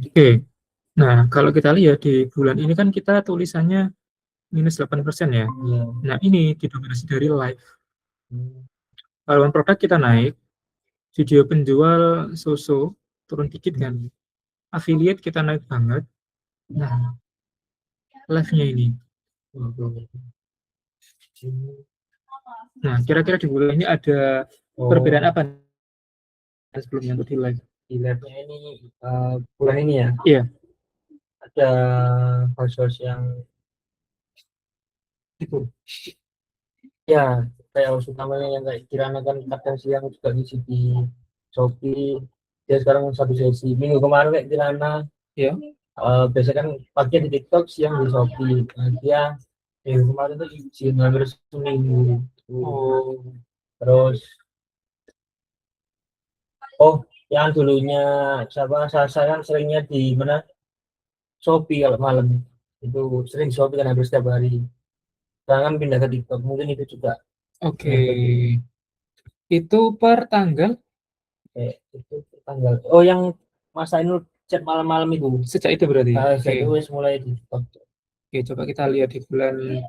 Oke. Nah, kalau kita lihat di bulan ini kan kita tulisannya minus 8% ya. Nah, ini didominasi dari live. Halaman produk kita naik, video penjual so-so turun dikit kan. Affiliate kita naik banget. Nah, live-nya ini. Nah, kira-kira di bulan ini ada perbedaan apa sebelumnya untuk di live? Di live-nya ini bulan ini ya? Iya. Ada host-host yang itu. Ya, kayak host utamanya yang kayak Kirana kan kadang siang juga ngisi di Shopee. Dia sekarang satu sesi. Minggu kemarin kayak Kirana. Iya. Biasanya kan pagi di TikTok, siang di Shopee. Nah, dia minggu kemarin tuh izin hampir seminggu. Terus yang dulunya siapa saya kan seringnya di mana Shopee kalau malam itu sering di Shopee kan hampir setiap hari. Sekarang pindah ke TikTok, mungkin itu juga. Oke. Itu per tanggal? Itu per tanggal. Yang masa ini chat malam-malam itu. Sejak itu berarti. Sejak itu mulai di TikTok. Oke, coba kita lihat di bulan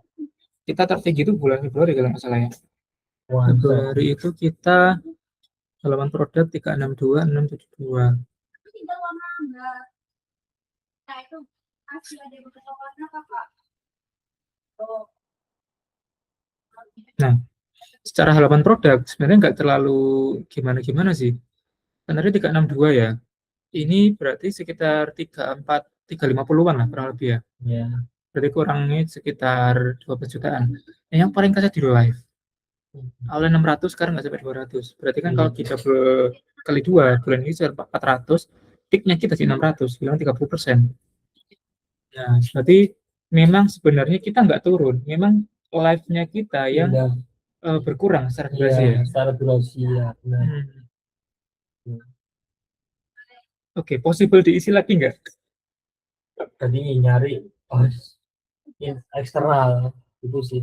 kita tertinggi itu bulan Februari kalau nggak salah ya. Februari itu kita halaman produk 362 672. Nah, secara halaman produk sebenarnya nggak terlalu gimana-gimana sih. Kan tadi 362 ya. Ini berarti sekitar 350-an lah kurang lebih ya. Ya. Berarti kurangnya sekitar 12 jutaan. Yang paling kasar di live. Awalnya 600 sekarang nggak sampai 200. Berarti kan kalau kita kali 2 bulan ini sudah 400, peaknya kita di 600, bilang 30%. Nah, berarti memang sebenarnya kita nggak turun, memang live-nya kita yang berkurang secara durasi ya. Secara durasi ya. Oke, possible diisi lagi nggak? Tadi nyari eksternal itu sih.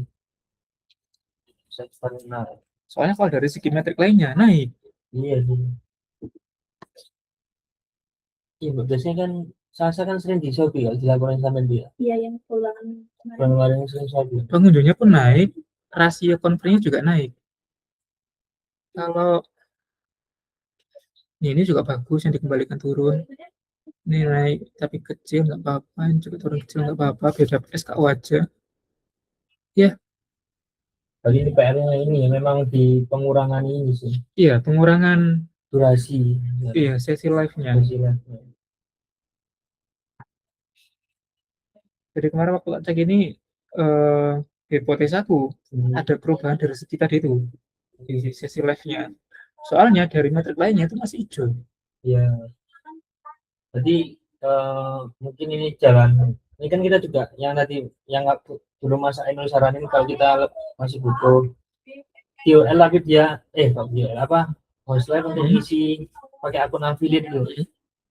Eksternal. Soalnya kalau dari segi metrik lainnya naik. Iya sih. Iya, biasanya kan Sasa kan sering di Shopee ya, dilaporin sama dia. Iya, yang pulangan kemarin sering Shopee. Pengunjungnya pun naik, rasio konversinya juga naik. Kalau ini juga bagus yang dikembalikan turun. Ini naik tapi kecil nggak apa-apa, ini juga turun kecil nggak apa-apa, beda SKU aja. Ya. Kali ini PR-nya ini memang di pengurangan ini sih. Iya, pengurangan durasi. Iya, sesi live-nya. Jadi kemarin waktu cek ini hipotesaku ada perubahan dari segi tadi itu di sesi live-nya. Soalnya dari metrik lainnya itu masih hijau. Iya. Jadi mungkin ini jalan. Ini kan kita juga yang tadi yang dulu Mas Ainul saranin kalau kita masih butuh QL lagi dia host live untuk isi pakai akun affiliate dulu.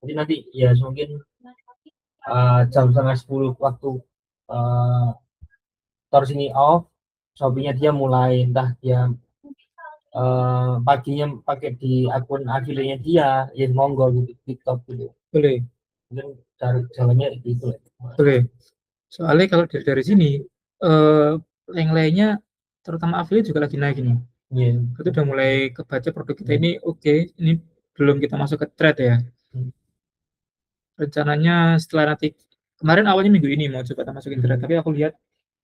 Jadi nanti ya mungkin jam 9:30 waktu Tor sini off, Shopee-nya dia mulai entah dia paginya pakai di akun affiliate-nya dia, ya monggo gitu TikTok gitu. Boleh. Mungkin cari jalannya itu. Boleh. Soalnya kalau dari sini yang lainnya terutama affiliate juga lagi naik ini. Itu udah mulai kebaca produk kita ini oke, ini belum kita masuk ke thread ya. Rencananya setelah nanti kemarin awalnya minggu ini mau coba kita masukin thread, tapi aku lihat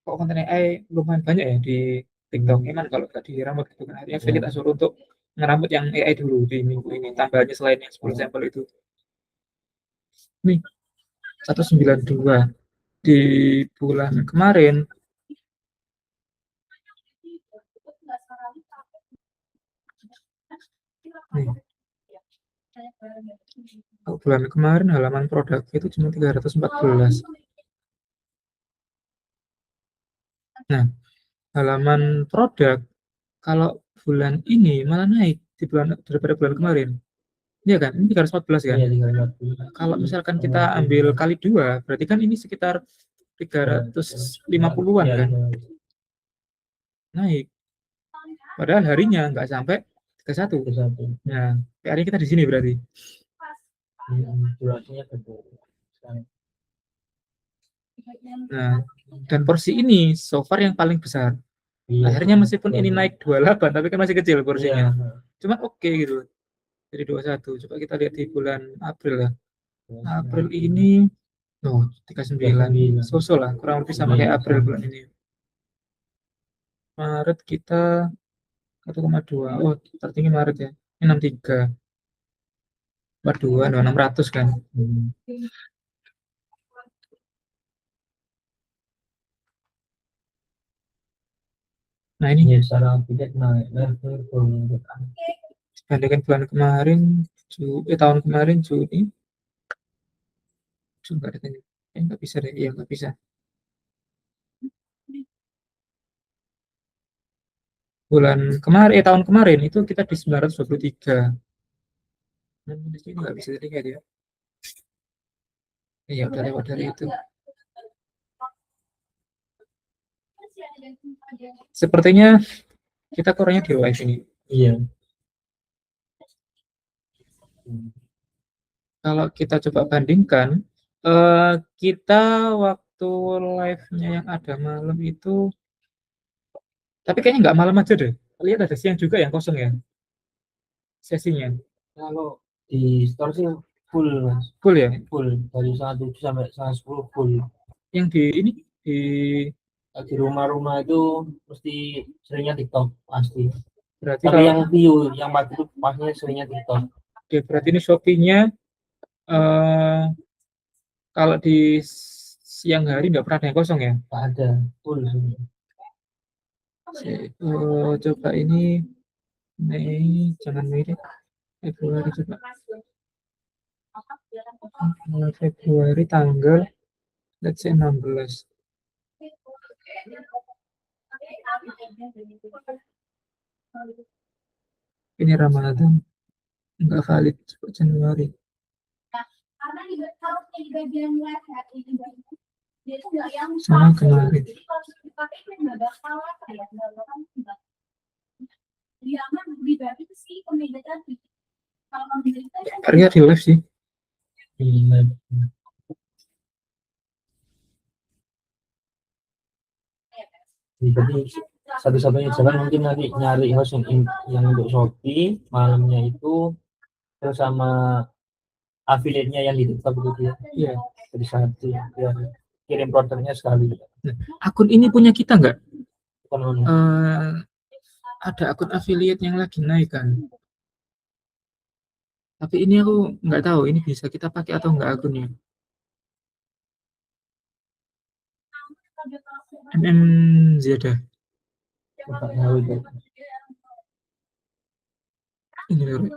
kok konten AI lumayan banyak ya di TikTok. Emang kalau tadi rambut gitu kan, akhirnya kita suruh untuk ngerambut yang AI dulu di minggu ini, tambahannya selain yang 10 sampel itu. Nih 192 di bulan kemarin. Nih. Bulan kemarin halaman produk itu cuma 314. Nah, halaman produk kalau bulan ini malah naik daripada bulan kemarin. Iya kan? Ini 314 kan? Iya, 314. Kalau misalkan kita ambil kali 2, berarti kan ini sekitar 350-an kan? Naik. Padahal harinya nggak sampai 31. Nah, PR-nya kita di sini berarti. Durasinya betul. Nah, dan porsi ini so far yang paling besar. Iya, Akhirnya meskipun ini naik 28, tapi kan masih kecil porsinya. Iya. Cuma oke gitu. Jadi 21. Coba kita lihat di bulan April ya. April ini, oh 39. So lah, kurang lebih sama kayak April bulan ini. Maret kita 1,2. Oh, tertinggi Maret ya. Ini 63. 42, 600 kan. Nah ini Ya, secara update naik level bandingkan bulan kemarin, tahun kemarin Juni, nggak ada tanya. Nggak bisa deh, iya nggak bisa. Bulan kemarin, tahun kemarin itu kita di 923. Di sini nggak bisa jadi dia. Iya udah lewat dari itu. Sepertinya kita kurangnya di live ini. Iya. Kalau kita coba bandingkan, kita waktu live-nya yang ada malam itu, tapi kayaknya nggak malam aja deh. Lihat ada siang juga yang kosong ya sesinya. Kalau di store sih full, Mas. Full ya? Full dari 1 sampai 10 full. Yang di ini di rumah-rumah itu mesti seringnya TikTok pasti. berarti Tapi kalau yang view yang pasti itu pastinya seringnya TikTok. oke, berarti ini Shopee-nya kalau di siang hari nggak pernah ada yang kosong ya? Nggak ada, full semua. Coba ini Mei, jangan Mei deh. Februari coba. Februari tanggal let's say 16. Ini Ramadan nggak valid, coba Januari. Sama kemarin. Harga di live sih. Jadi satu-satunya jalan mungkin nanti nyari host yang untuk Shopee malamnya itu terus sama affiliate-nya yang di TikTok itu dia. Iya. Jadi satu ya, kirim ordernya sekali. Akun ini punya kita nggak? Bukan ada akun affiliate yang lagi naik kan? Tapi ini aku nggak tahu ini bisa kita pakai atau nggak akunnya. Ziyadah. Ini loh,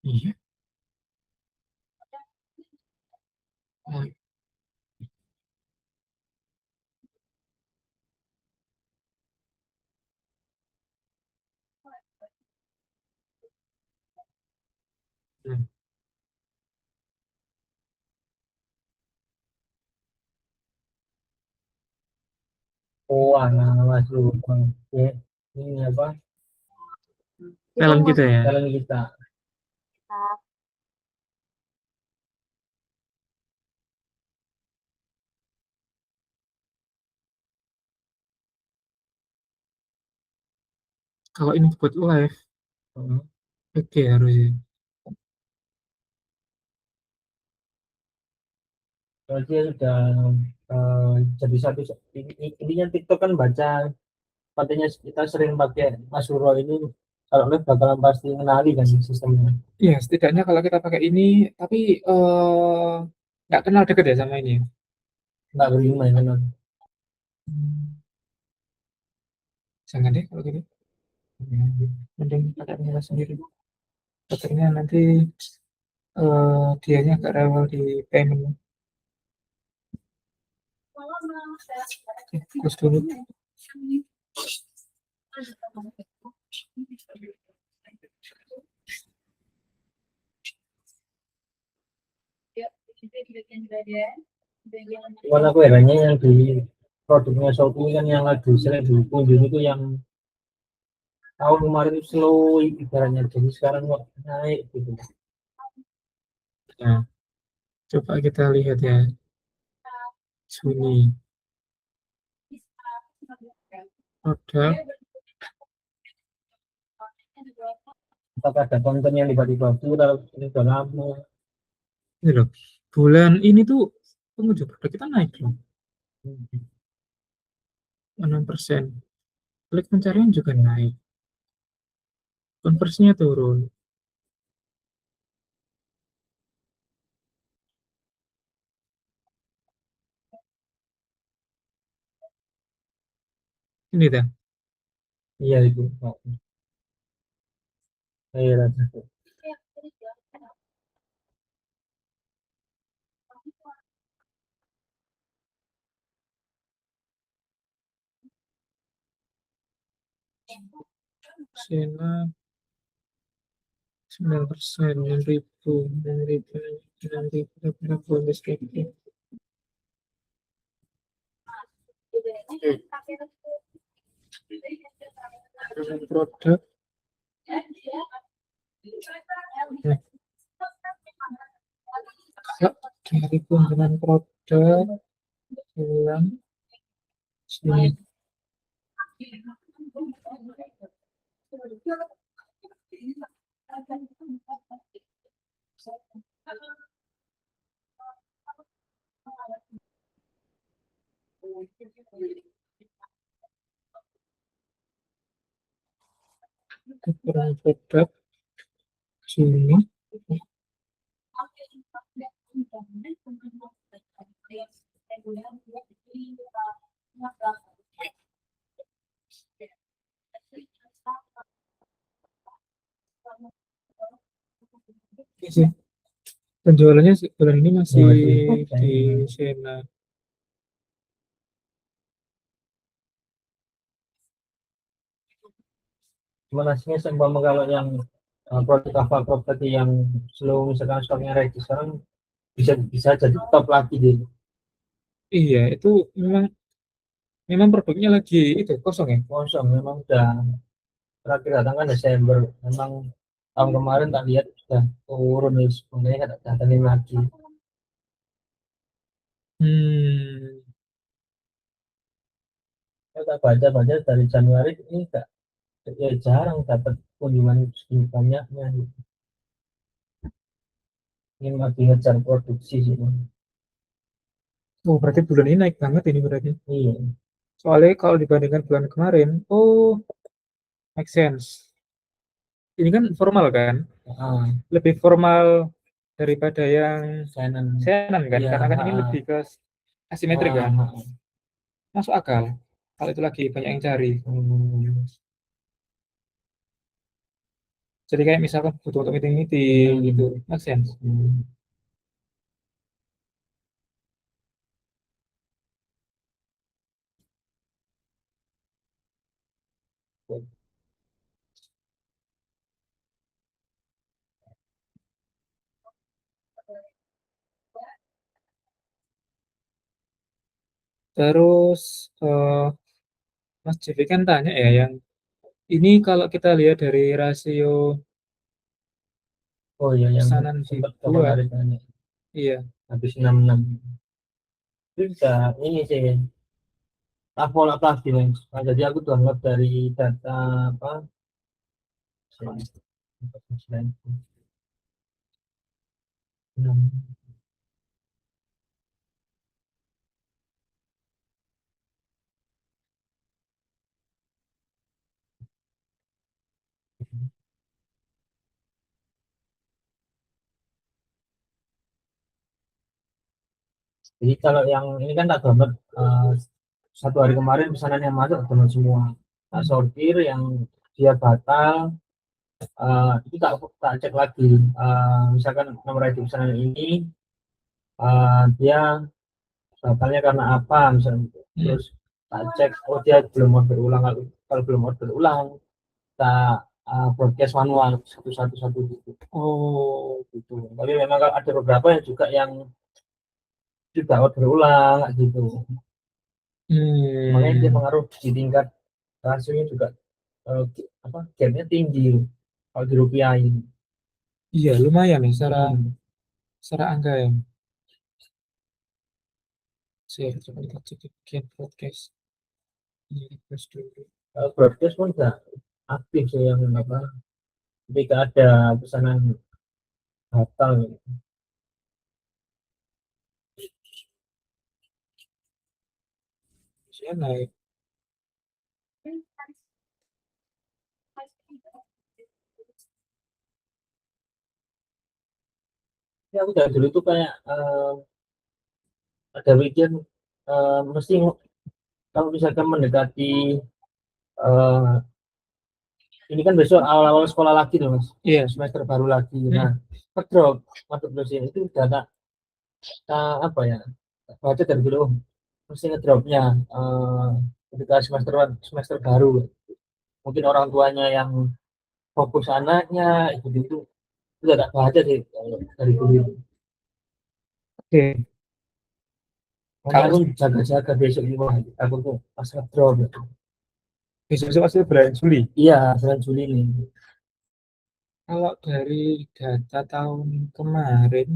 iya. Oh. Mas ya, ini apa? Talent kita ya. Talent kita. Kalau ini buat live, oke harusnya. Kalau dia sudah jadi satu intinya TikTok kan baca katanya kita sering pakai Mas Suro ini kalau live bakalan pasti mengenali kan sistemnya. Iya, setidaknya kalau kita pakai ini, tapi nggak kenal deket ya sama ini. Nggak beriman kan. Jangan deh kalau gitu. Mending pakai punya sendiri. Takutnya nanti dianya nggak rewel di payment. Oke, terus dulu. Cuman aku herannya yang di produknya Shopee kan yang lagi sering dikunjungi itu yang tahun kemarin itu slow ibaratnya, jadi sekarang kok naik gitu. Nah, coba kita lihat ya. Juni. Produk. Apakah ada konten yang tiba-tiba viral ini udah lama. Ini loh. Bulan ini tuh pengunjung produk kita naik loh. 6%. Klik pencarian juga naik. Konversinya turun. Ini dah. Iya itu. Iya rasa. Sena 9%, 6.000, 6.000, 6.000, berapa bonus kayak gitu. Produk. Nah, dari kunjungan produk bulan sini. Kunjungan produk Juni. Ini sih. Penjualannya bulan ini masih di Sena. Cuman aslinya seumpama kalau yang produk Avacrop tadi yang slow misalkan stoknya ready sekarang bisa bisa jadi top lagi deh. Iya, itu memang memang produknya lagi itu kosong ya. Kosong memang udah terakhir datang kan Desember, memang tahun kemarin tak lihat sudah turun nih, sebenarnya kan datangin lagi. Hmm, Saya tak baca-baca dari Januari ini enggak, ya jarang dapat kunjungan segini banyaknya. Ini lagi ngejar produksi sih. oh berarti bulan ini naik banget ini berarti. Iya. Soalnya kalau dibandingkan bulan kemarin, oh make sense. Ini kan formal kan, Ah, lebih formal daripada yang Canon. Shannon kan, Iya, karena kan ini lebih ke asimetrik kan, masuk akal. Kalau itu lagi banyak yang cari. Jadi kayak misalkan butuh untuk meeting-meeting gitu, make sense. Terus Mas Jevi kan tanya ya, yang ini kalau kita lihat dari rasio Oh iya, yang pesanan sempat kapan dibuat, hari tanya iya, habis 66 itu bisa ini sih pola plastik Mas. Nah, jadi aku download dari data apa jadi kalau yang ini kan tak download satu hari kemarin pesanan yang masuk download semua, tak sortir yang dia batal, itu tak cek lagi. Misalkan nomor ID pesanan ini dia batalnya karena apa misalnya gitu. Terus tak cek, oh dia belum order ulang, kalau belum order ulang kita broadcast manual satu-satu gitu. oh Gitu. Tapi memang ada beberapa yang juga yang juga order ulang kayak gitu. Makanya dia Hmm, pengaruh di tingkat rasionya juga, apa, gapnya tinggi kalau dirupiahin. iya lumayan nih secara Hmm. secara angka ya. Saya coba kita cek di Gen podcast. Ini request dulu. Broadcast pun nggak aktif sih yang apa, ketika ada pesanan batal. Saya naik. Ya aku dari dulu tuh kayak, ada weekend, mesti kalau misalkan mendekati, eh, ini kan besok awal-awal sekolah lagi tuh mas, Iya. semester baru lagi. Nah, Hmm. ngedrop masuk dosen itu udah apa ya, baca dari dulu, oh, mesti ngedropnya, ketika semester baru. Mungkin orang tuanya yang fokus anaknya itu udah tak baca sih kalau dari dulu itu. Oke. Makanya Kalau aku jaga-jaga besok ini, wah, aku tuh pas ngedrop gitu. besok pasti bulan Juli. Iya, bulan Juli nih. Kalau dari data tahun kemarin,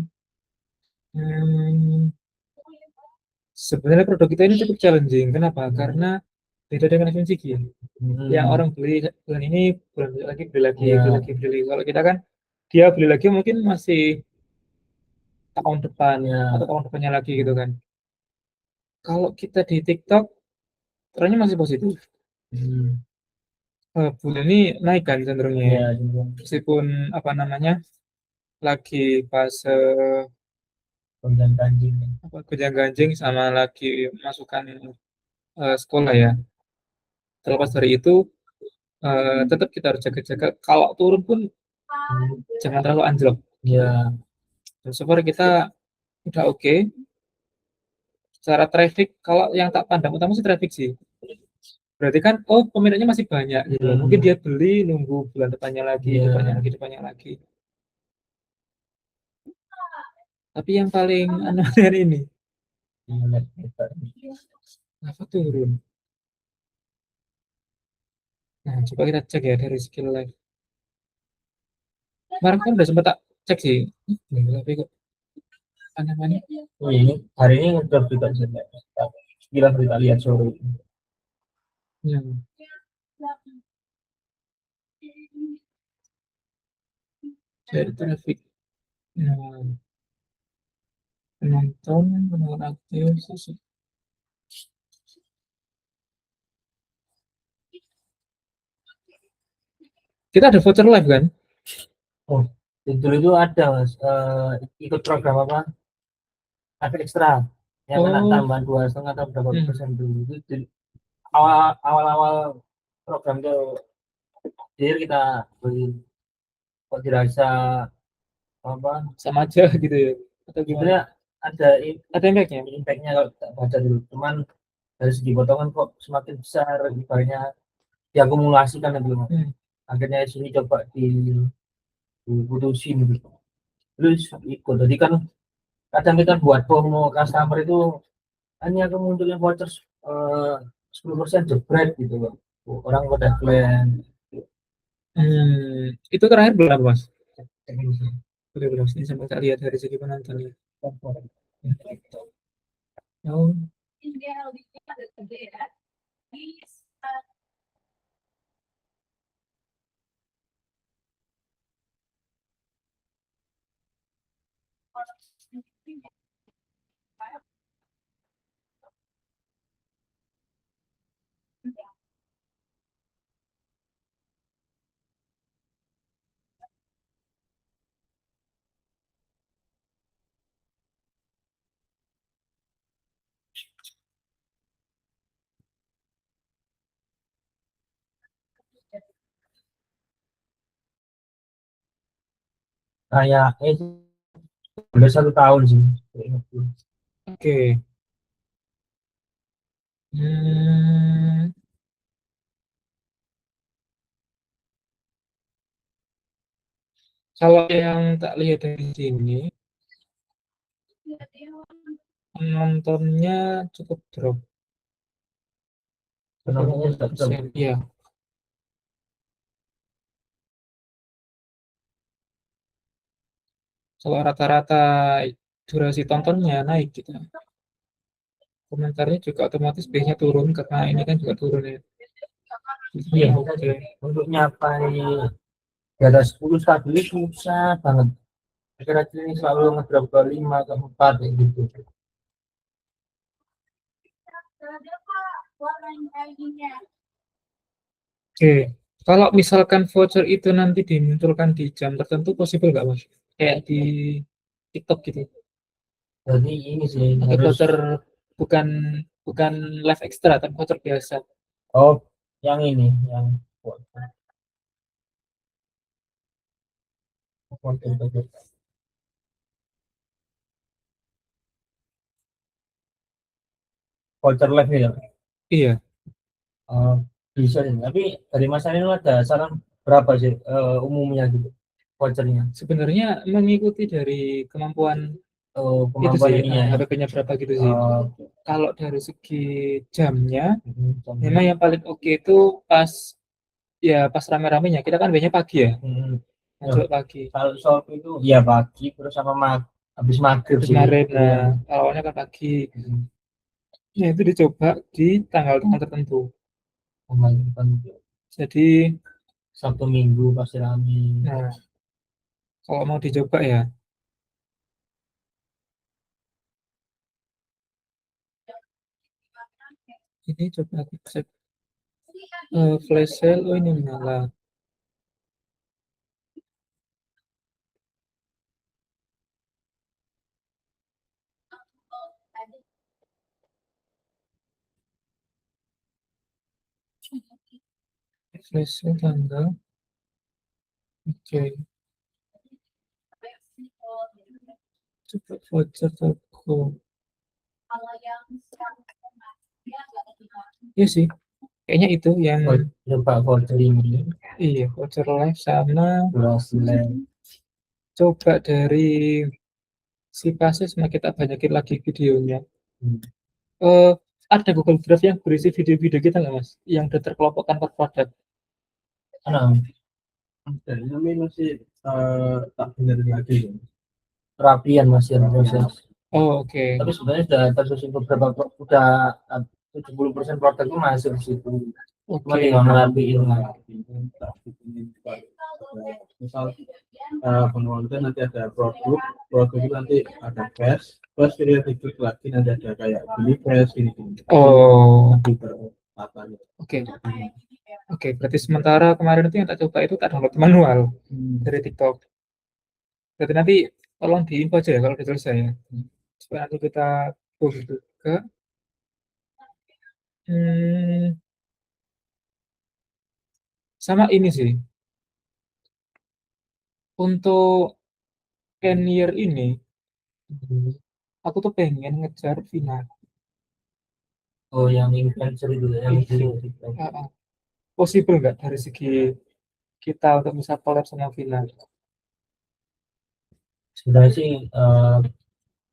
hmm, sebenarnya produk kita ini cukup challenging. Kenapa? Karena beda dengan FMCG. Ya Hmm, orang beli bulan ini, bulan besok lagi beli lagi, beli ya, lagi, beli lagi. Kalau kita kan dia beli lagi mungkin masih tahun depan atau ya, tahun depannya lagi gitu kan. Kalau kita di TikTok, trennya masih positif. hmm, Bulan ini naik kan cenderungnya ya. ya, juga Meskipun apa namanya lagi fase konten kanjing. apa gonjang-ganjing sama lagi masukkan sekolah ya. Terlepas dari itu, tetap kita harus jaga-jaga. Kalau turun pun Hmm, jangan terlalu anjlok. ya, Dan so far kita udah oke. Secara traffic, kalau yang tak pandang utama sih traffic sih. Berarti kan, oh peminatnya masih banyak gitu loh. Mungkin hmm, dia beli nunggu bulan depannya lagi, depannya ya, lagi, depannya lagi. Tapi yang paling aneh ini, ya, apa turun? Nah, coba kita cek ya dari skill live. Kemarin kan udah sempat tak cek sih. Tapi kok aneh-aneh. oh, ini hari ini ngedrop juga sih. Gila berita lihat sore. Hmm. Dari traffic. Nah, penonton, penonton aktif, kita ada voucher live kan? Oh, dulu itu ada mas, ikut program apa, efek ekstra yang kena Oh, tambahan 2,5 atau berapa hmm, persen dulu itu awal-awal program itu jadi kita beli, kok dirasa apa, sama aja gitu ya. Atau gimana? sebenarnya ada Ada impactnya? impactnya kalau kita baca dulu, cuman dari segi potongan kok semakin besar ibaratnya diakumulasikan itu mas. Hmm. Akhirnya sini coba diputusin gitu, terus ikut. Jadi kan kadang kita buat promo customer itu hanya kemunculan voucher, 10% jebret gitu loh, orang pada klaim. Itu terakhir bulan apa, Mas? Oke, belum sih sampai tak lihat dari segi penonton ya. Oh, Kayak udah 1 tahun sih. oke. Hmm, kalau yang tak lihat dari sini, penontonnya cukup drop. Penontonnya juga drop. Iya. Kalau rata-rata durasi tontonnya naik gitu. Komentarnya juga otomatis biasanya turun karena ini kan juga turun ya. Iya, Oke. untuk nyapai di atas 10 stabil susah banget. Akhir-akhir ini selalu ngedrop ke 5 ke 4 kayak gitu. Oke. Kalau misalkan voucher itu nanti dimunculkan di jam tertentu, possible nggak Mas? Kayak di TikTok gitu. Jadi ini sih Atau harus, voucher bukan bukan live extra, tapi voucher biasa. oh yang ini yang voucher live ya. Iya. Oh, bisa sih. Tapi dari Mas Anil ada saran berapa sih umumnya gitu vouchernya? Sebenarnya mengikuti dari kemampuan itu Kemampuan sih, ininya ya. HPP-nya berapa gitu sih. Kalau dari segi jamnya, memang Hmm. yang paling oke itu pas ya pas rame-ramenya. Kita kan biasanya pagi ya, Ya, masuk pagi. kalau shop itu ya pagi terus sama habis maghrib Terus sih. maghrib, Iya. nah awalnya kan pagi. Hmm. Nah itu dicoba di tanggal-tanggal tertentu. Tanggal depan Jadi, Sabtu Minggu pasti rame. nah kalau mau dicoba ya, ini coba aku cek flash sale. Oh ini nyala. Flash sale tanggal. Oke, coba voucher toko. Iya sih, kayaknya itu yang Coba voucher ini iya voucher live sama durasi live. coba dari si pasnya sama kita banyakin lagi videonya. Hmm. Eh, ada Google Drive yang berisi video-video kita nggak Mas? Yang udah terkelompokkan per produk. Nah, ini masih tak benerin lagi. Perapian masih ada proses. Oh, oke. Tapi sebenarnya sudah tersusun beberapa udah 70% produk itu masuk di situ. Cuma Oke. tinggal ngerapiin lah. Misal penonton nanti ada produk itu nanti ada cash, plus video diklik lagi nanti ada kayak beli cash ini. Oh, Nanti bertatanya. oke. Oke, berarti sementara kemarin itu yang tak coba itu tak download manual dari TikTok. Berarti nanti tolong diinfo aja ya kalau udah selesai ya. Supaya nanti kita tunggu juga. Hmm, sama ini sih. Untuk Kenyer ini, aku tuh pengen ngejar Vina. Oh, yang influencer itu ya, yang Itu. Possible nggak dari segi kita untuk bisa collab sama Vina? sebenarnya sih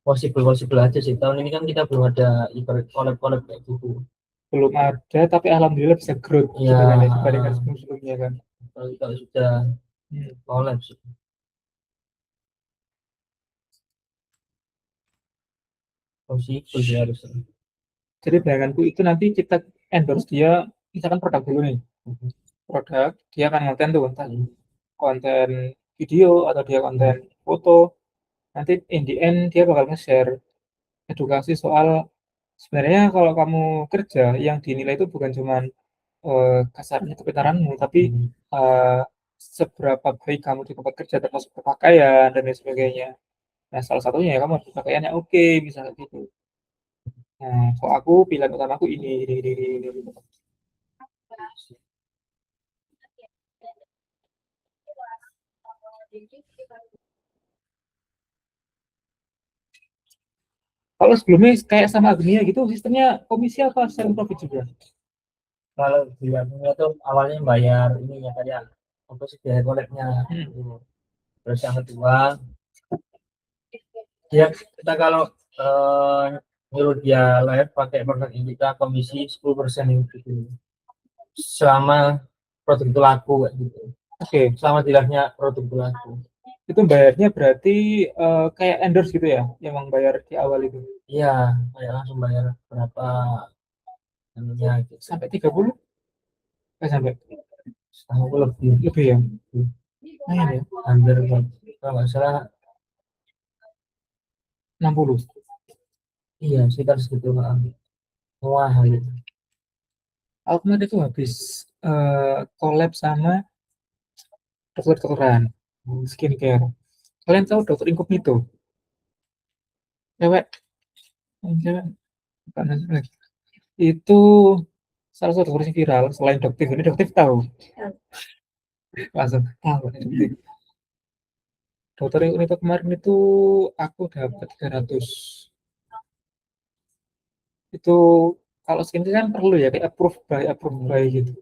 possible aja sih. Tahun ini kan kita belum ada ibarat collab kayak gitu. Belum ada, tapi alhamdulillah bisa growth Ya, gitu kan ya, dibandingkan sebelum-sebelumnya kan. kalau sudah Hmm. collab sih. Possible sih harus. Jadi bayanganku itu nanti kita endorse dia, misalkan produk dulu nih. Produk, dia akan konten tuh, entah konten video atau dia konten foto. Nanti in the end dia bakal nge-share edukasi soal sebenarnya kalau kamu kerja yang dinilai itu bukan cuman kasarnya kepintaranmu, tapi eh, seberapa baik kamu di tempat kerja termasuk berpakaian dan lain sebagainya. Nah, salah satunya ya kamu harus pakaiannya oke, misalnya gitu. Nah, kalau aku pilihan utamaku ini. Kalau sebelumnya kayak sama Agnia gitu, sistemnya komisi apa sharing profit juga? Kalau bilangnya tuh awalnya bayar ini ya kayak apa sih biaya koleknya. Terus yang kedua dia kita kalau nyuruh dia live pakai produk ini, kita komisi 10% gitu. Selama produk itu laku kayak gitu. Oke, Selama di live-nya produk itu laku. itu bayarnya berarti kayak endorse gitu ya, yang emang bayar di awal itu. Iya, kayak langsung bayar berapa anunya gitu. Sampai 30? Sampai Aku lebih lebih ya. Lumayan ya, hampir kalau nggak salah 60. iya sekitar segitu lah. Wah gitu. Aku kemarin itu habis collab sama dokter-dokteran skincare. Kalian tahu dokter Incognito? Cewek, cewek, bukan lagi. Itu salah satu dokter yang viral selain dokter. Ini dokter tahu, langsung tahu. Dokter Incognito kemarin itu aku dapat 300. Itu kalau skincare kan perlu ya kayak approve by gitu.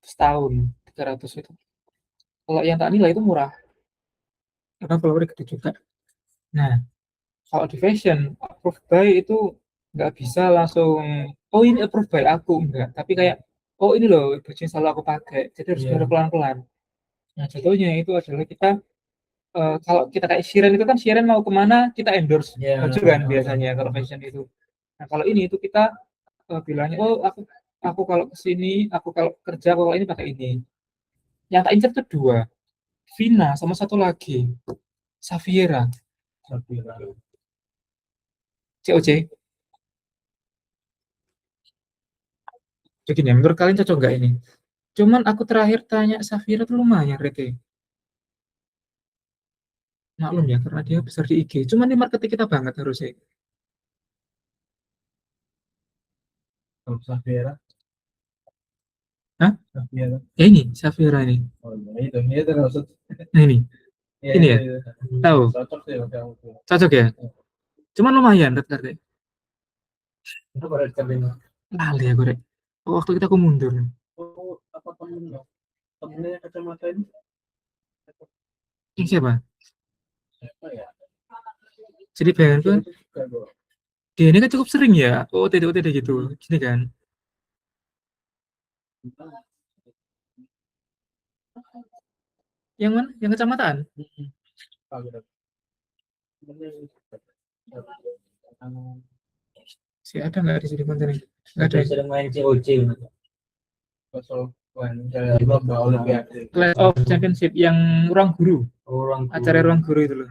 Setahun 300 itu. Kalau yang tak nilai itu murah. Karena follower gede juga. Nah, kalau di fashion approved by itu nggak bisa langsung oh ini approved by aku enggak, tapi kayak oh ini loh baju yang selalu aku pakai, jadi harus bayar pelan-pelan. Nah contohnya itu adalah kita kalau kita kayak Sheeran itu kan Sheeran mau kemana kita endorse baju kan biasanya kalau fashion itu. Nah kalau ini itu kita bilangnya oh aku kalau kesini aku kalau kerja aku kalau ini pakai ini. Yang tak incer tuh dua, Vina sama satu lagi Safiera COC. Jadi nih, menurut kalian cocok nggak ini? Cuman aku terakhir tanya Safira tuh lumayan rete. Maklum ya, karena dia besar di IG. Cuman di marketing kita banget harusnya. Kalau Safira, Hah? Safira. Ya ini, Safira ini. Oh iya, itu maksud. Nah ini, Ya, ini ya. itu. Tahu? Cocok sih kalau aku. Cocok ya? Cuman lumayan rete. Itu pada terima. Lali ya gue. Waktu kita aku mundur. Oh, apa temennya? Temennya kacamata ini? Ini siapa? Siapa ya? Jadi bayangin kan, Suka gua. dia ini kan cukup sering ya, OTD gitu. Gini kan. Yang mana? Yang kecamatan? Si ada nggak di sini kontennya? Nggak ada. Sering main COC. Clash of Championship yang ruang guru. Acara ruang guru itu loh.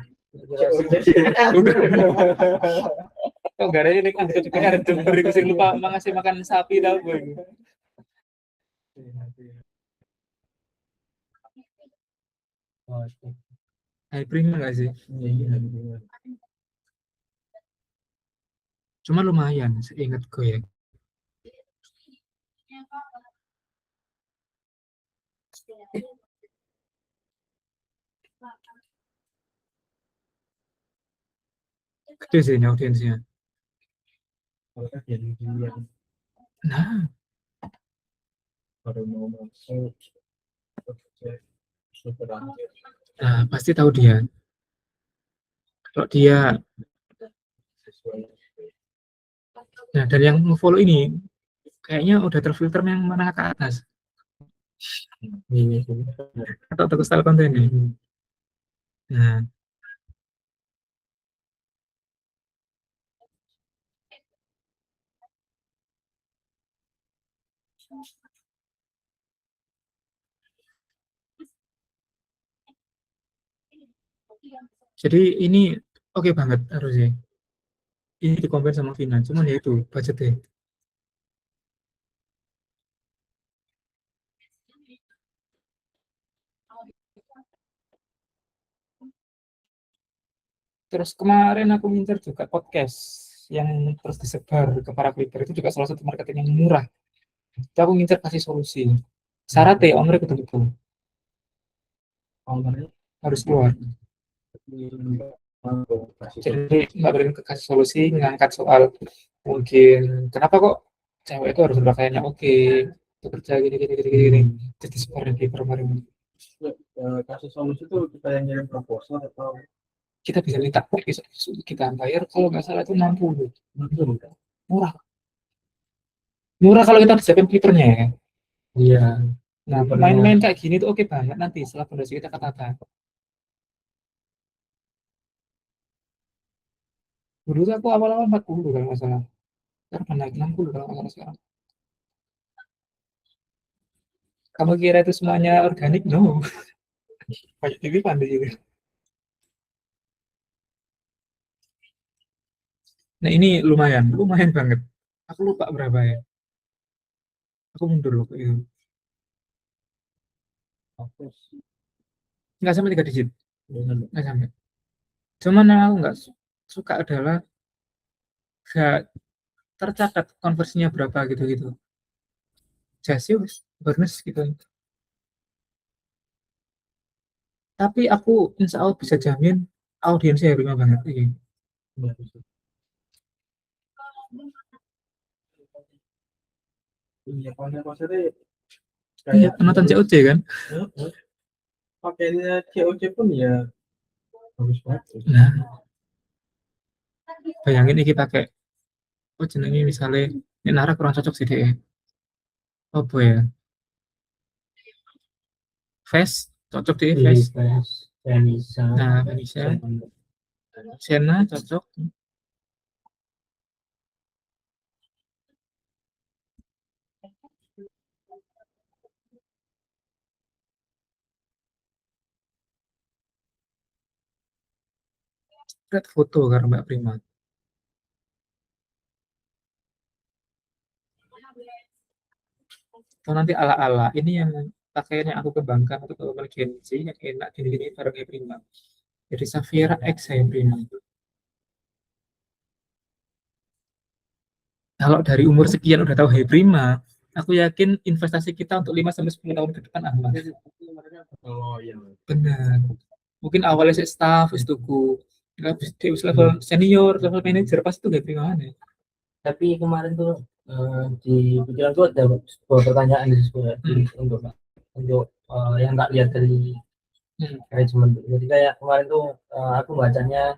Oh, nggak ada ini kan juga ada jember itu sih lupa ngasih makan sapi tau gue. Hybrid nggak sih? Cuma lumayan, seingat gue ya. Gede sih ini audiensnya. Nah, nah pasti tahu dia. Kalau dia, nah dan yang follow ini kayaknya udah terfilter yang mana ke atas. Atau ke style konten ini. Nah, jadi ini oke banget harusnya. Ini di compare sama Vina, cuman ya itu budgetnya. Terus kemarin aku ngincer juga podcast yang terus disebar ke para creator itu juga salah satu marketing yang murah. Itu aku ngincer kasih solusi. Syaratnya owner betul-betul harus keluar. Jadi nggak boleh kasih solusi, ngangkat soal mungkin kenapa kok cewek itu harus berpakaiannya oke, bekerja gini. Jadi sebar di perkemarin. Kasih solusi itu kita yang ngirim proposal atau kita bisa minta kita bayar kalau nggak salah itu 60. Murah. Murah kalau kita siapin flippernya ya. Iya. Nah, main-main kayak gini tuh oke banget nanti setelah fondasi kita katakan. Dulu tuh aku awal-awal 40 kalau nggak salah. Sekarang naik 60 kalau nggak salah sekarang. Kamu kira itu semuanya organik? No. Banyak titipan di situ. Nah, ini lumayan banget. Aku lupa berapa ya. Aku mundur loh itu. Nggak sampai 3 digit. Nggak sampai. Cuman yang aku nggak suka adalah nggak tercatat konversinya berapa gitu-gitu. Jasio, bonus gitu. Tapi aku insya Allah bisa jamin audiensnya prima banget. Iya. Iya, konser-konsernya Iya, kayak penonton COC kan. pakainya COC pun ya bagus banget. Nah, bayangin iki pakai jenenge misalnya ini Nara kurang cocok sih deh. Apa ya? Face cocok deh face. Vanessa. Nah, Vanessa, Sena cocok. Lihat foto karena Mbak Prima. Atau nanti ala-ala ini yang pakaian yang aku kembangkan untuk emergency yang enak gini-gini bareng Prima. Jadi Safira X saya Prima. Kalau dari umur sekian udah tahu Hey Prima, aku yakin investasi kita untuk 5 sampai 10 tahun ke depan aman. Oh iya. Benar. Mungkin awalnya saya staff, itu tuku. Habis level senior, level manager, pasti itu Hey Prima nih. Tapi kemarin tuh di pikiran tuh ada sebuah pertanyaan untuk yang nggak lihat dari manajemen. Jadi kayak kemarin tuh aku bacanya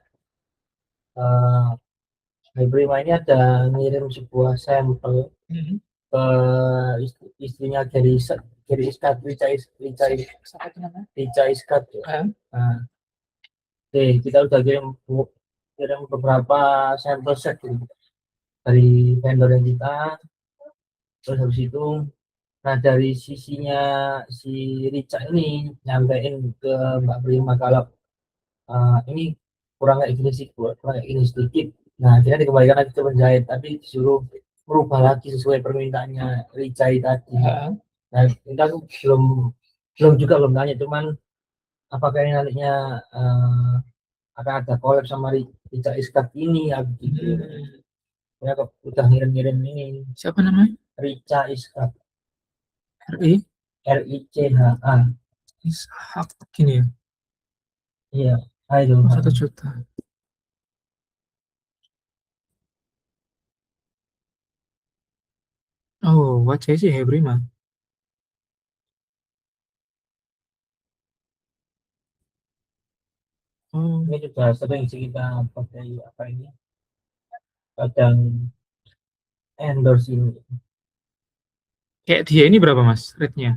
Prima ini ada ngirim sebuah sampel ke istrinya Gary Iskat, Rica Iskat. Nah, kita udah kirim beberapa sampel set gitu, dari vendor yang kita. Terus habis itu, nah dari sisinya si Rica ini nyampein ke Mbak Prima kalau ini kurang kayak gini sih, kurang kayak gini sedikit. Nah, akhirnya dikembalikan lagi ke penjahit, tapi disuruh merubah lagi sesuai permintaannya Rica tadi. Nah, kita tuh belum tanya, cuman apakah ini nantinya akan ada collab sama Rica Iskat ini ya gitu. Ya kok udah ngirim-ngirim ini. Siapa namanya? Rica Iskat. RICHA. Ishak gini ya. Iya, ayo 1 juta. Oh, wajah sih Hey Prima. Oh, ini juga sering sih kita pakai apa ini, kadang endorse ini. kayak dia ini berapa mas rate-nya?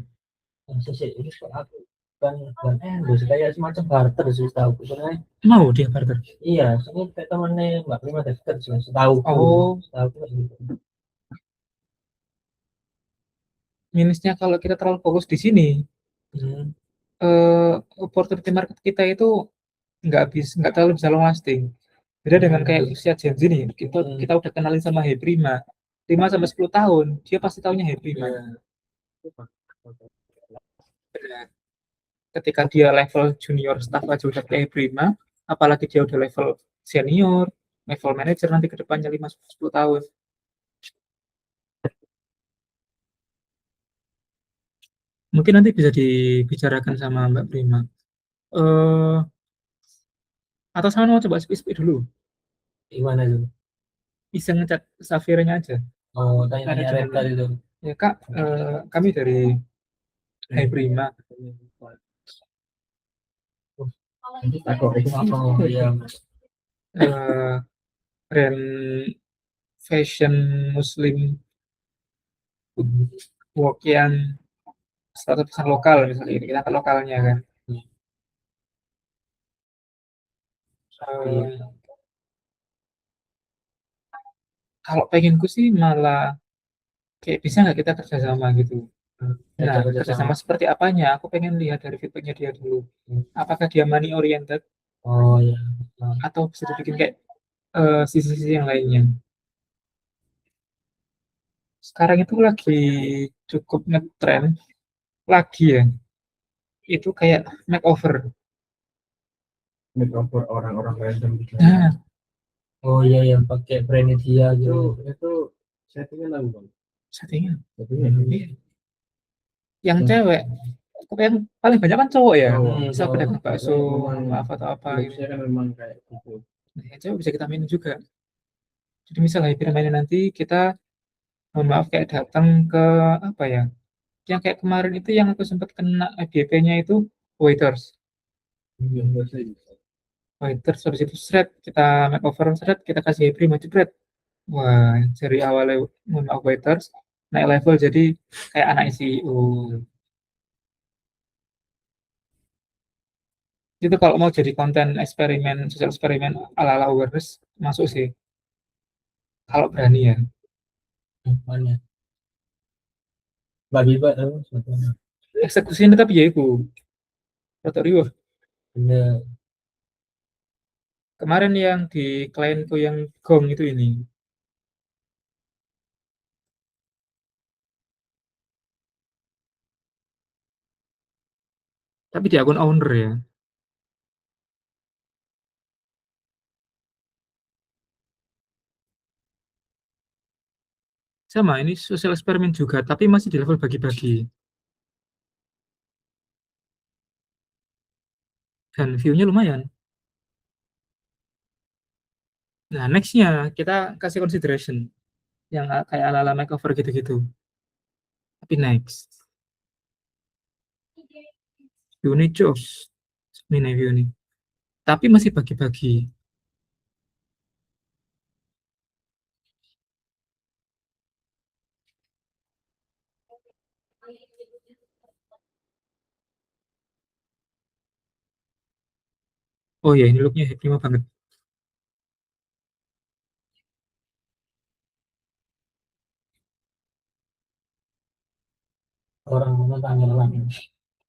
Ini kok aku kan endorse kayak semacam barter sih, tahu sebenarnya. Mau dia barter? Iya, ini kayak temennya Mbak Prima dekat sih, setahu. Oh, Gitu. minusnya kalau kita terlalu fokus di sini, opportunity market kita itu nggak terlalu bisa long lasting. Beda dengan kayak usia Gen Z nih, kita udah kenalin sama Hey Prima 5 sampai 10 tahun, dia pasti tahunya Hey Prima. Benar. Ketika dia level junior staff aja udah kayak Prima, apalagi dia udah level senior, level manager nanti ke depannya 5 sampai 10 tahun. Mungkin nanti bisa dibicarakan sama Mbak Prima. Atau sama mau coba speak dulu. Gimana tuh? Bisa ngecat Safiranya aja. Oh, tanya-tanya Reka itu. Ya Kak, kami dari Hey Prima. Nanti takut itu apa ya? Eh, brand fashion muslim work yang 100% lokal misalnya ini kita ke lokalnya kan. Iya. Eh, kalau pengenku sih malah kayak bisa nggak kita kerjasama gitu. Nah, Kerja kerjasama sama. seperti apanya? Aku pengen lihat dari feedbacknya dia dulu. Apakah dia money oriented Oh ya. Nah, atau bisa dibikin kayak sisi-sisi yang lainnya. Sekarang itu lagi cukup ngetrend lagi ya. Itu kayak makeover. makeover orang-orang random gitu. Nah, Oh iya yang pakai brand dia gitu. Itu settingan apa bang? settingan. Settingan. Iya. Yang cewek, yang paling banyak kan cowok ya. Bisa Cowok. pedagang bakso, Memang maaf atau apa gitu. looks-nya kan memang kayak gitu. Nah, yang cewek bisa kita mainin juga. Jadi misalnya hyper mainnya nanti kita, mohon maaf kayak datang ke apa ya? Yang kayak kemarin itu yang aku sempat kena FYP-nya itu waiters. Iya, biasa bisa. Waiters habis itu shred, kita makeover shred, kita kasih hyper maju shred. Wah, dari awalnya mohon maaf waiters, naik level jadi kayak anak CEO. Itu kalau mau jadi konten eksperimen, sosial eksperimen ala-ala awareness, masuk sih. Kalau berani ya. Mana? Mbak Biba tahu sebetulnya. Eksekusinya tapi ya itu. Roto Riwo. Bener. Kemarin yang di klienku yang Gong itu ini. Tapi di akun owner ya. Sama, ini sosial eksperimen juga, tapi masih di level bagi-bagi. Dan view-nya lumayan. Nah, next-nya kita kasih consideration. Yang kayak ala-ala makeover gitu-gitu. Tapi next. View-nya jos. Ini view-nya. Tapi masih bagi-bagi. Oh ya, ini look-nya prima banget. Orang mana tanya lagi.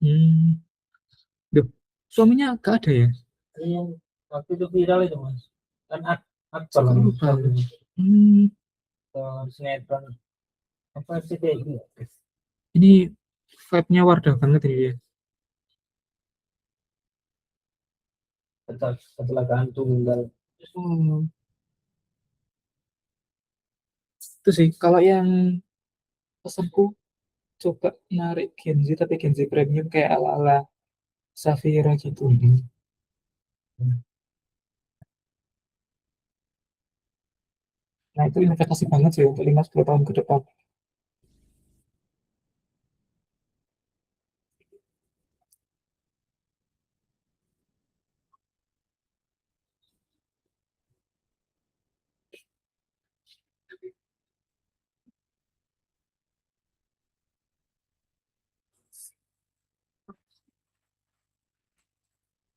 Hmm. Duh, suaminya gak ada ya? Iya, waktu itu viral itu mas. Kan aktor Suka lah lupa. aktor Hmm. sinetron apa sih kayak gitu. Ini vibe-nya Wardah banget ini ya. Kecelakaan tunggal. Oh, itu sih. Kalau yang pesanku coba narik Genzi, tapi Genzi premium kayak ala-ala Safira gitu. Nah, itu investasi banget sih untuk 5-10 tahun ke depan.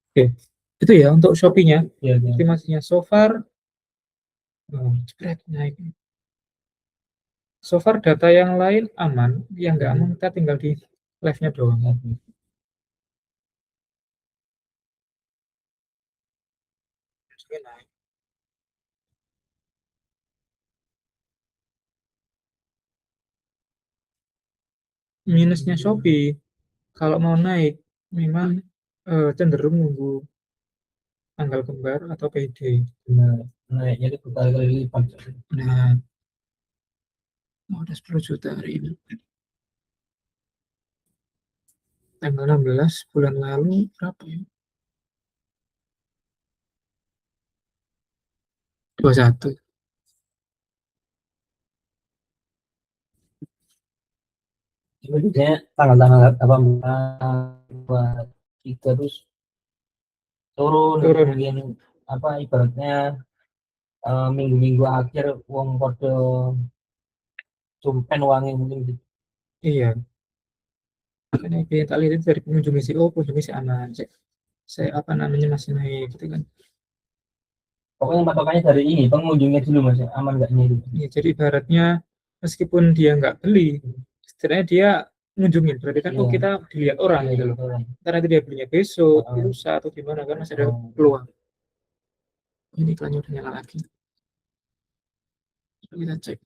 Oke, itu ya untuk Shopee-nya. Iya, iya. Estimasinya so far, spread naik. So far data yang lain aman, yang nggak aman kita tinggal di live-nya doang. Minusnya Shopee, kalau mau naik, memang cenderung nunggu tanggal kembar atau payday. Benar. Naiknya itu berkali-kali lipat. Nah, udah 10 juta hari ini. Tanggal 16 bulan lalu berapa ya? 21. Cuma biasanya tanggal-tanggal 18 buat tiga terus turun. Turun. Kemudian apa ibaratnya minggu-minggu akhir wong kode sumpen wangi mungkin gitu. Iya. Makanya kita lihat dari pengunjung isi, oh pengunjung isi aman. Saya apa namanya masih naik gitu kan. Pokoknya patokannya dari ini pengunjungnya dulu mas, aman nggak ini gitu. Ya, jadi ibaratnya meskipun dia nggak beli, istilahnya dia ngunjungin. Berarti kan, oh Iya. kita dilihat orang Iya, gitu loh. betul. Karena nanti dia belinya besok, Heeh. lusa atau gimana kan masih ada Oh. peluang. Ini iklannya udah nyala lagi. Kita cek.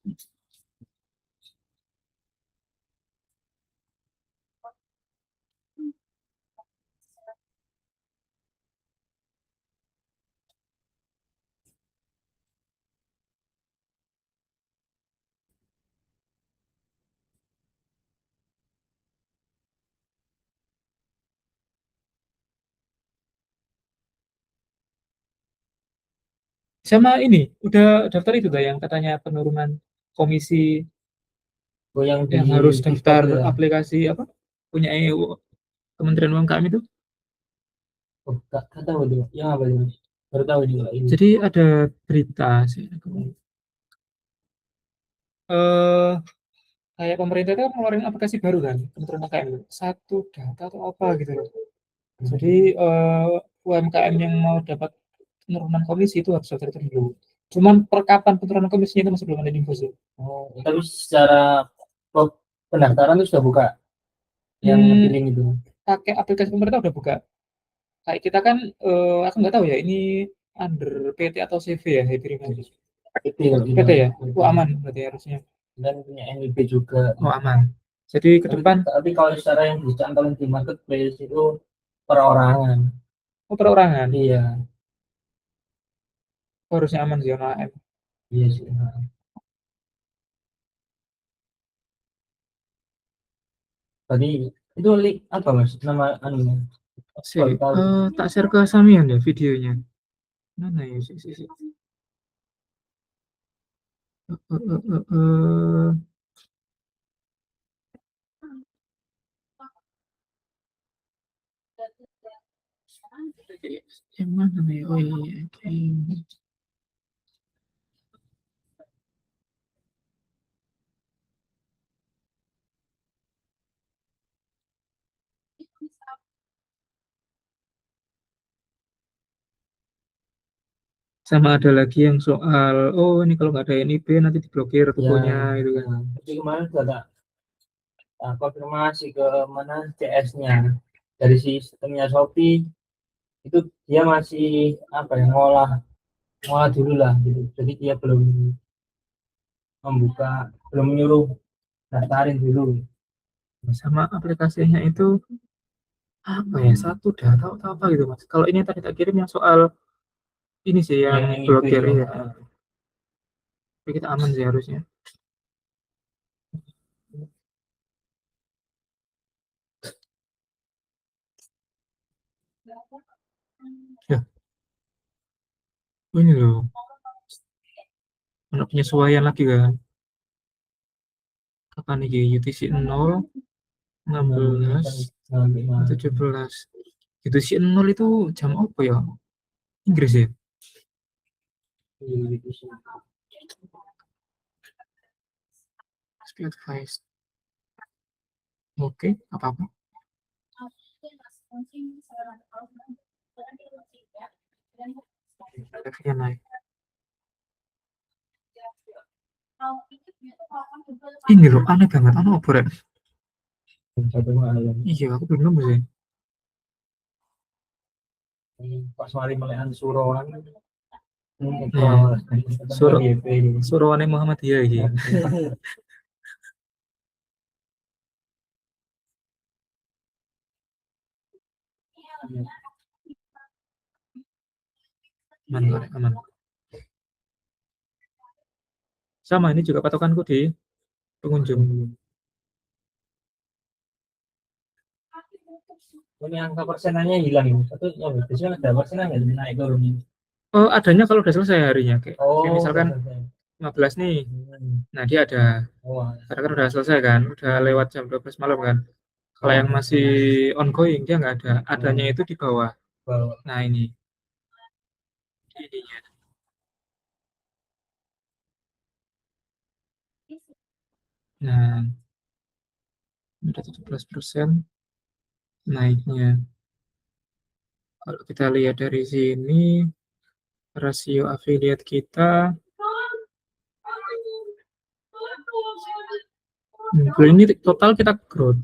Sama ini, udah daftar itu dah yang katanya penurunan komisi Oh, yang di yang harus TikTok daftar itu ya. aplikasi apa? Punya EU, Kementerian UMKM itu. Oh, nggak tahu itu yang apa itu mas, baru tahu juga ini. Jadi ada berita sih. Eh, kayak pemerintah itu kan ngeluarin aplikasi baru kan, Kementerian UMKM itu. Satu data atau apa gitu loh. Jadi UMKM yang mau dapat penurunan komisi itu harus daftar dulu. Cuman per kapan penurunan komisinya itu masih belum ada info sih. Oh, tapi secara pendaftaran itu sudah buka yang feeling itu. Pakai aplikasi pemerintah udah buka. Kayak kita kan, aku nggak tahu ya ini under PT atau CV ya, Happy Reminder. PT PT ya? Oh, aman berarti harusnya. dan punya NIP juga. Oh, aman. Jadi ke depan, Tapi kalau secara yang dicantolin di marketplace itu perorangan. oh perorangan. Iya, Oh, harusnya aman sih, ONAM. iya sih. Tadi itu link apa mas nama anunya? Sih, Baru tahu. tak share ke Samian ya videonya. Mana ya sih. Yang mana ya? Oh iya, oke. Sama ada lagi yang soal, oh ini kalau nggak ada NIB nanti diblokir Ya, tokonya gitu kan. jadi kemarin sudah ada konfirmasi ke mana CS-nya dari sistemnya Shopee itu dia masih apa ya ngolah dulu lah gitu. Jadi dia belum menyuruh daftarin dulu. Sama aplikasinya itu apa ya, satu data atau apa gitu mas. Kalau ini tadi tak kirim yang soal ini sih yang Yang blokir itu ya. Tapi kita aman sih harusnya. Ya, oh ini loh. Ada penyesuaian lagi kan. Kapan nih UTC 0, 16, 17. UTC 0 itu jam apa ya? Inggris ya? Speed advice. Oke, apa-apa. Levelnya naik. Ini loh, aneh banget. Aneh apa ya? Iya, aku belum nemu sih. Pas mari melehan suroan Suruhannya Muhammadiyah iki. Aman. Sama ini juga patokanku di pengunjung. Ini angka persenannya hilang ini. Satu ya biasanya ada persenan nggak naik turun. Oh, adanya kalau udah selesai harinya kayak. Oh, Misalkan 15 nih. Nah, dia ada. Karena kan udah selesai kan, udah lewat jam 12 malam kan. Kalau yang masih ongoing dia nggak ada. Adanya itu di bawah. Nah, ini. ininya. Nah, ada 17% naiknya. Kalau kita lihat dari sini, rasio affiliate kita, bulan ini total kita growth.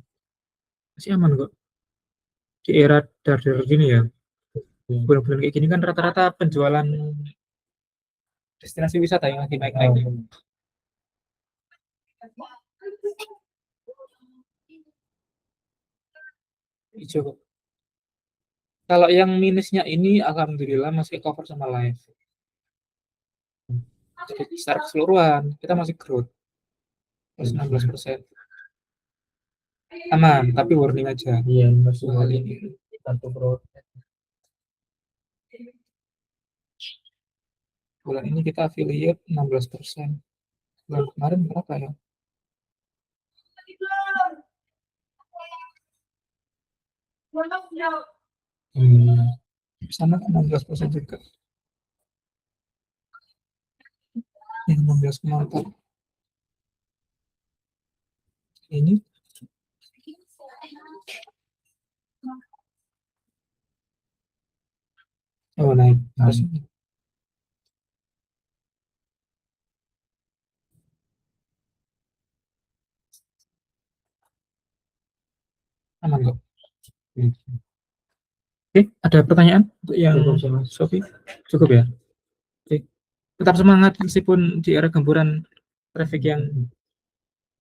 Masih aman kok. Di era dar gini ya. Bulan-bulan kayak gini kan rata-rata penjualan destinasi wisata yang lagi naik-naik. Hijau kok. Kalau yang minusnya ini alhamdulillah masih cover sama live. Jadi secara keseluruhan kita masih growth plus 16%. Aman, tapi warning aja. Iya, masuk ini satu growth. Bulan ini kita affiliate 16%. Bulan kemarin berapa ya? Sana 16% juga. 16,4. Ini oh naik. Aman kok. Oke, ada pertanyaan untuk yang Sophie? Cukup ya? Oke. Tetap semangat meskipun di era gempuran traffic yang